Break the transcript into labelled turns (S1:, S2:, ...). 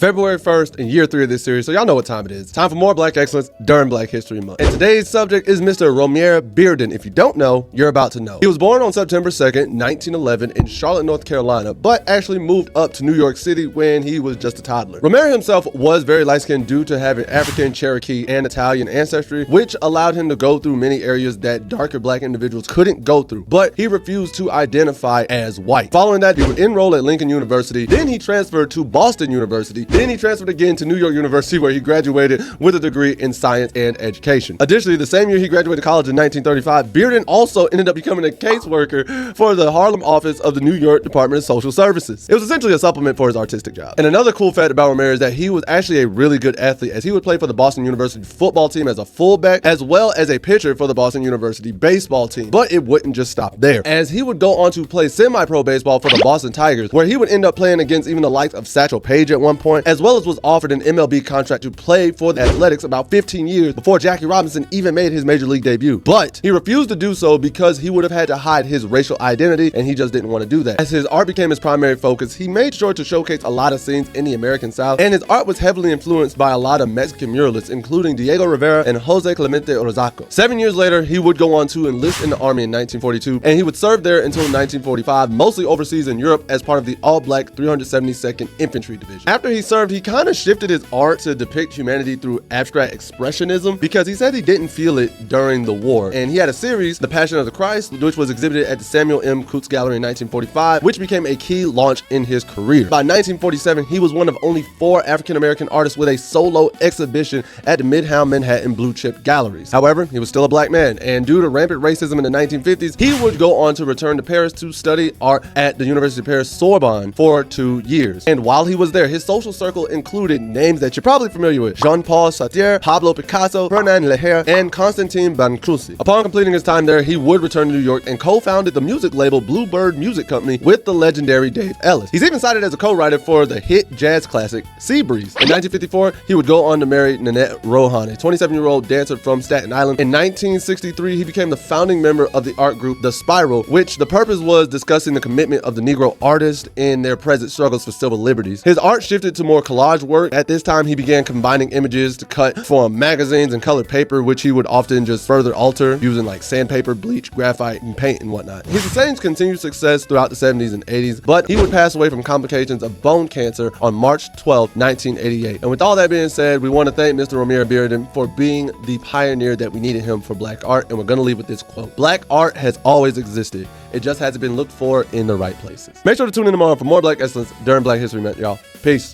S1: February 1st and year 3 of this series, so y'all know what time it is. Time for more Black excellence during Black History Month. And today's subject is Mr. Romare Bearden. If you don't know, you're about to know. He was born on September 2nd, 1911 in Charlotte, North Carolina, but actually moved up to New York City when he was just a toddler. Romare himself was very light-skinned due to having African, Cherokee, and Italian ancestry, which allowed him to go through many areas that darker Black individuals couldn't go through, but he refused to identify as white. Following that, he would enroll at Lincoln University, then he transferred to Boston University, then he transferred again to New York University where he graduated with a degree in science and education. Additionally, the same year he graduated college in 1935, Bearden also ended up becoming a caseworker for the Harlem office of the New York Department of Social Services. It was essentially a supplement for his artistic job. And another cool fact about Romare is that he was actually a really good athlete, as he would play for the Boston University football team as a fullback, as well as a pitcher for the Boston University baseball team. But it wouldn't just stop there, as he would go on to play semi-pro baseball for the Boston Tigers, where he would end up playing against even the likes of Satchel Paige at one point, as well as was offered an MLB contract to play for the Athletics about 15 years before Jackie Robinson even made his major league debut. But he refused to do so because he would have had to hide his racial identity, and he just didn't want to do that. As his art became his primary focus, he made sure to showcase a lot of scenes in the American South, and his art was heavily influenced by a lot of Mexican muralists, including Diego Rivera and Jose Clemente Orozco. 7 years later, he would go on to enlist in the army in 1942, and he would serve there until 1945, mostly overseas in Europe as part of the all-black 372nd Infantry Division. After he served, he kind of shifted his art to depict humanity through abstract expressionism because he said he didn't feel it during the war. And he had a series, The Passion of the Christ, which was exhibited at the Samuel M. Coutts Gallery in 1945, which became a key launch in his career. By 1947, he was one of only 4 African-American artists with a solo exhibition at the Midtown Manhattan Blue Chip Galleries. However, he was still a Black man, and due to rampant racism in the 1950s, he would go on to return to Paris to study art at the University of Paris Sorbonne for 2 years. And while he was there, his social circle included names that you're probably familiar with: Jean-Paul Sartre, Pablo Picasso, Fernand Leher, and Constantine Brancusi. Upon completing his time there, he would return to New York and co-founded the music label Bluebird Music Company with the legendary Dave Ellis. He's even cited as a co-writer for the hit jazz classic Sea Breeze. In 1954, he would go on to marry Nanette Rohan, a 27-year-old dancer from Staten Island. In 1963, he became the founding member of the art group The Spiral, which the purpose was discussing the commitment of the Negro artist in their present struggles for civil liberties. His art shifted to more collage work. At this time, he began combining images to cut from magazines and colored paper, which he would often just further alter using like sandpaper, bleach, graphite, and paint and whatnot. He sustained continued success throughout the 70s and 80s, but he would pass away from complications of bone cancer on March 12, 1988. And with all that being said, we want to thank Mr. Romare Bearden for being the pioneer that we needed him for Black art, and we're going to leave with this quote: "Black art has always existed. It just hasn't been looked for in the right places." Make sure to tune in tomorrow for more Black excellence during Black History Month, y'all. Peace.